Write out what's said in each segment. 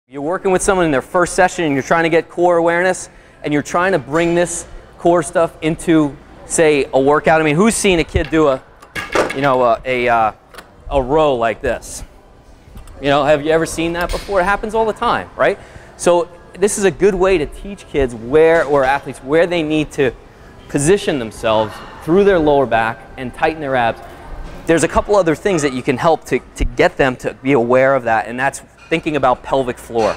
You're working with someone in their first session and you're trying to get core awareness and you're trying to bring this core stuff into, say, a workout. I mean, who's seen a kid do a row like this? You know, have you ever seen that before? It happens all the time, right? So this is a good way to teach kids or athletes where they need to position themselves through their lower back and tighten their abs. There's a couple other things that you can help to get them to be aware of that, and that's thinking about pelvic floor,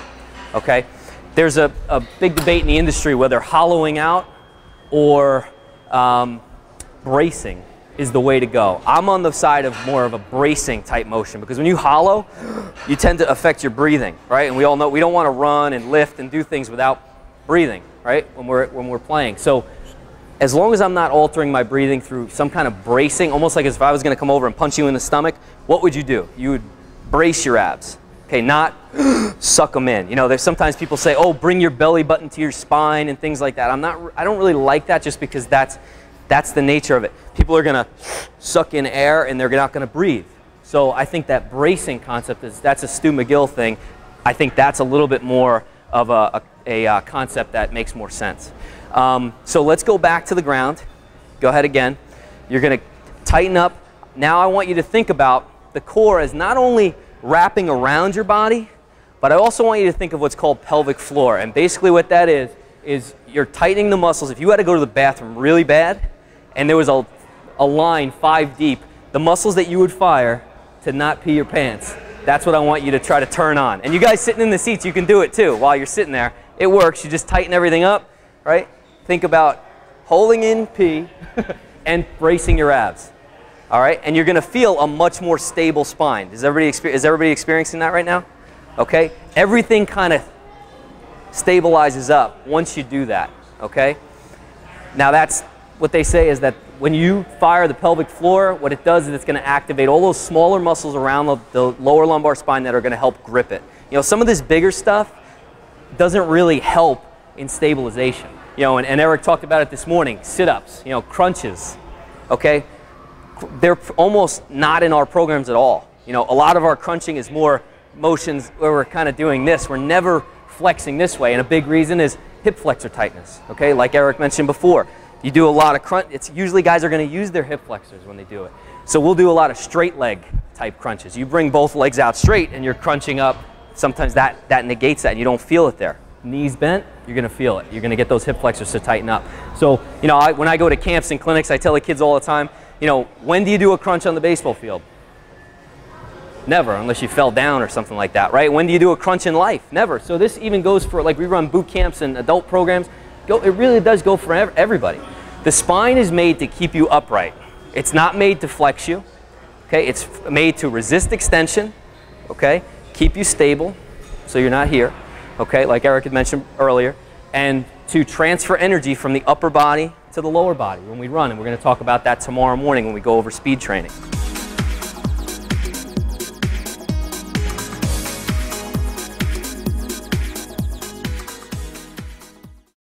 okay? There's a big debate in the industry whether hollowing out or bracing is the way to go. I'm on the side of more of a bracing type motion, because when you hollow, you tend to affect your breathing, right? And we all know we don't want to run and lift and do things without breathing, right? When we're playing. So as long as I'm not altering my breathing through some kind of bracing, almost like as if I was going to come over and punch you in the stomach, what would you do? You would brace your abs. Okay, not suck them in. You know, there's sometimes people say, oh, bring your belly button to your spine and things like that. I don't really like that, just because that's the nature of it. People are gonna suck in air and they're not gonna breathe. So I think that bracing concept that's a Stu McGill thing. I think that's a little bit more of a concept that makes more sense. So let's go back to the ground. Go ahead again. You're gonna tighten up. Now I want you to think about the core as not only wrapping around your body, but I also want you to think of what's called pelvic floor. And basically what that is you're tightening the muscles. If you had to go to the bathroom really bad and there was a line 5 deep, the muscles that you would fire to not pee your pants, that's what I want you to try to turn on. And you guys sitting in the seats, you can do it too while you're sitting there. It works. You just tighten everything up, right? Think about holding in pee and bracing your abs. All right, and you're going to feel a much more stable spine. Is everybody experiencing that right now? Okay, everything kind of stabilizes up once you do that. Okay, now that's what they say is that when you fire the pelvic floor, what it does is it's going to activate all those smaller muscles around the lower lumbar spine that are going to help grip it. You know, some of this bigger stuff doesn't really help in stabilization. You know, and Eric talked about it this morning. Sit-ups, you know, crunches. Okay. They're almost not in our programs at all. You know, a lot of our crunching is more motions where we're kind of doing this. We're never flexing this way, and a big reason is hip flexor tightness, okay? Like Eric mentioned before, you do a lot of crunch. It's usually guys are going to use their hip flexors when they do it. So we'll do a lot of straight leg type crunches. You bring both legs out straight and you're crunching up. Sometimes that negates that and you don't feel it there. Knees bent, you're going to feel it. You're going to get those hip flexors to tighten up. So, you know, when I go to camps and clinics, I tell the kids all the time, you know, when do you do a crunch on the baseball field? Never, unless you fell down or something like that, right? When do you do a crunch in life? Never. So this even goes for, like, we run boot camps and adult programs. It really does go for everybody. The spine is made to keep you upright. It's not made to flex you, okay? It's made to resist extension, okay? Keep you stable so you're not here, okay? Like Eric had mentioned earlier. And to transfer energy from the upper body to the lower body when we run, and we're going to talk about that tomorrow morning when we go over speed training.